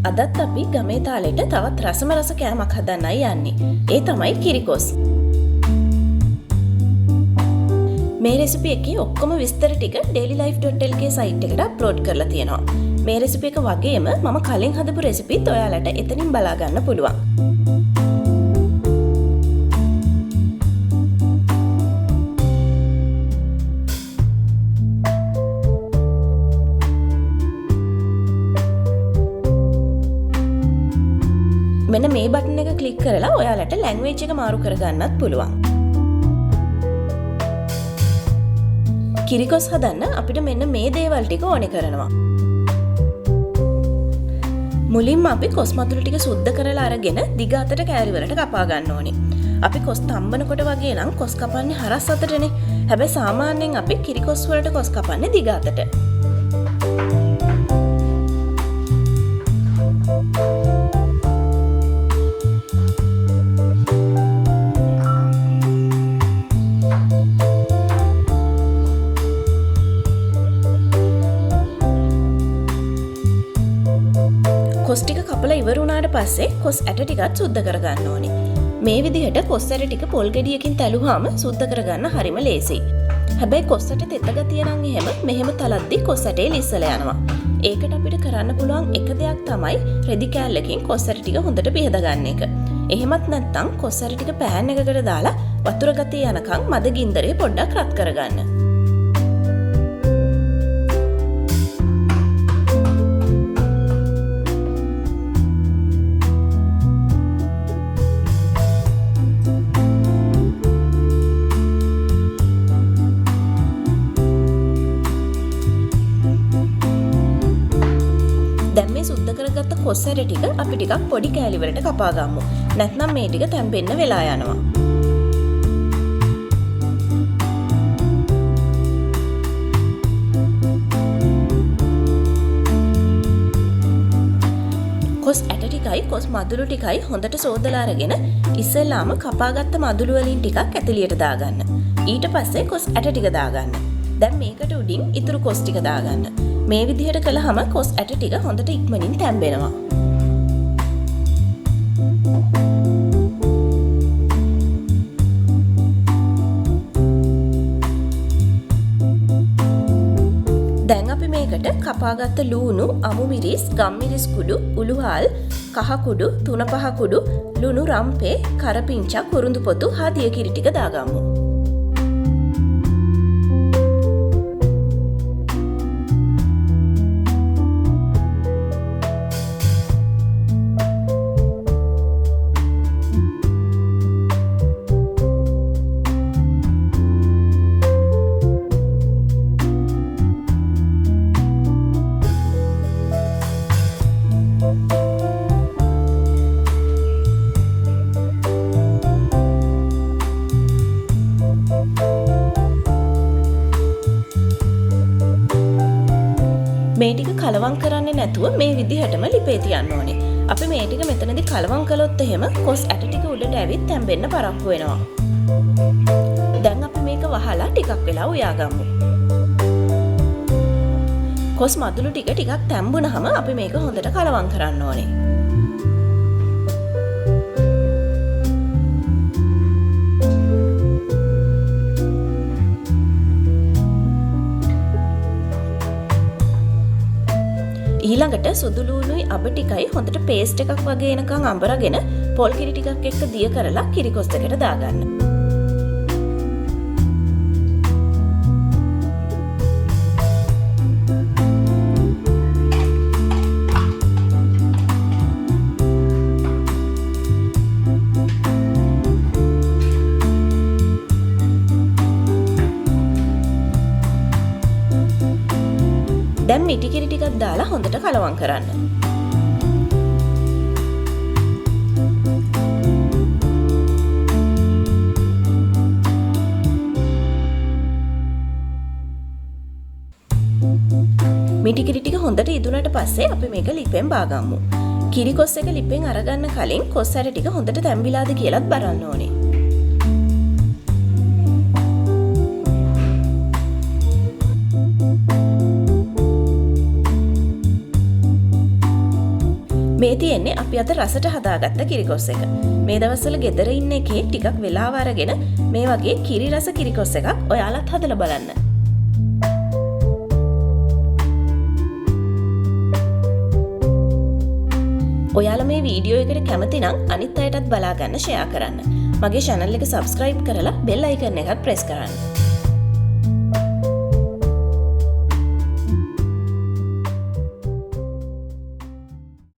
අදත් අපි ගමේ තාලෙට තවත් රසම රස කෑමක් හදන්නයි යන්නේ. ඒ තමයි කිරිකොස්. මේ රෙසිපි එකේ ඔක්කොම විස්තර ටික dailylife.lk සයිට් එකට අප්ලෝඩ් කරලා තියෙනවා. මේ රෙසිපි එක වගේම මම කලින් හදපු රෙසිපිත් ඔයාලට එතනින් බලා ගන්න පුළුවන්. මෙන්න මේ බටන් එක ක්ලික් කරලා ඔයාලට ලැන්ග්වේජ් එක මාරු කරගන්නත් පුළුවන්. කිරිකොස් හදන්න අපිට මෙන්න මේ දේවල් ටික ඕනේ කරනවා. මුලින්ම අපි කොස් මතුළු ටික සුද්ධ කරලා අරගෙන දිග අතට කෑලි වලට කපා ගන්න ඕනේ. අපි කොස් තම්බනකොට වගේ නම් කොස් කපන්නේ හරස් අතටනේ. හැබැයි සාමාන්‍යයෙන් අපි කිරිකොස් වලට කොස් කපන්නේ දිග අතට. කොස් ටික කපලා ඉවර වුණාට පස්සේ කොස් ඇට ටිකත් සුද්ධ කරගන්න ඕනේ. මේ විදිහට කොස් ඇට ටික පොල් ගෙඩියකින් තැලුවාම සුද්ධ කරගන්න හරිම ලේසියි. හැබැයි කොස් ඇට තෙත ගතිය නම් එහෙම මෙහෙම තලද්දි කොස් ඇටේ ලිස්සලා යනවා. ඒකට අපිට කරන්න පුළුවන් එක දෙයක් තමයි රෙදි කෑල්ලකින් කොස් ඇට ටික හොඳට පිහදා ගන්න එක. එහෙමත් නැත්නම් කොස් ඇට ටික පෑන් එකකට දාලා වතුර ගතිය යනකම් මද ගින්දරේ පොඩ්ඩක් රත් කරගන්න. දැන් මේ සුද්ධ කරගත්ත කොස් ඇට ටික අපි ටිකක් පොඩි කෑලි වලට කපා ගමු. නැත්නම් මේ ටික තැම්බෙන්න වෙලා යනවා. කොස් ඇට ටිකයි කොස් මදුළු ටිකයි හොඳට සෝදලා අරගෙන ඉස්සෙල්ලාම කපාගත්ත මදුළු වලින් ටිකක් ඇතුලියට දාගන්න. ඊට පස්සේ කොස් ඇට ටික දාගන්න. දැන් මේකට උඩින් ඉතුරු කොස් ටික දාගන්න. මේ විදිහට කළාම කොස් ඇට ටික හොඳට ඉක්මනින් තැම්බෙනවා. දැන් අපි මේකට කපාගත්ත ලූණු, අමු මිරිස්, ගම්මිරිස් කුඩු, උළුහල්, කහ කුඩු, තුන පහ කුඩු, ලුණු රම්පේ, කරපිංචා, කුරුඳු පොතු හා දිය කිරි ටික දාගමු. මේ ටික කලවම් කරන්නේ නැතුව මේ විදිහටම ලිපේ තියන්න ඕනේ. අපි මේ ටික මෙතනදී කලවම් කළොත් එහෙම කොස් ඇට ටික උඩට ඇවිත් තැම්බෙන්න පරක්කු වෙනවා. දැන් අපි මේක වහලා ටිකක් වෙලා උයාගමු. කොස් මදුළු ටික ටිකක් තැම්බුනහම අපි මේක හොඳට කලවම් කරන්න ඕනේ. ඊළඟට සුදු ලූණුයි අබ ටිකයි හොඳට පේස්ට් එකක් වගේ එනකන් අඹරගෙන පොල් කිරි ටිකක් එක්ක දිය කරලා කිරිකොස් එකට දාගන්න. දැන් මිටි කිරි ටිකක් දාලා හොඳට කලවම් කරන්න. මිටි කිරි ටික හොඳට ඉදුණට පස්සේ අපි මේක ලිපෙන් බාගමු. කිරිකොස් එක ලිපෙන් අරගන්න කලින් කොස් ඇට ටික හොඳට තැම්බිලාද කියලාත් බලන්න ඕනේ. මේ තියෙන්නේ අපි අද රසට හදාගත්ත කිරිකොස් එක. මේ දවස්වල ගෙදර ඉන්න එකේ ටිකක් වෙලාව අරගෙන මේ වගේ කිරි රස කිරිකොස් එකක් ඔයාලත් හදලා බලන්න. ඔයාලා මේ වීඩියෝ එකට කැමති නම් අනිත් අයටත් බලා ගන්න ෂෙයා කරන්න. මගේ channel එක subscribe කරලා bell icon එකත් press කරන්න.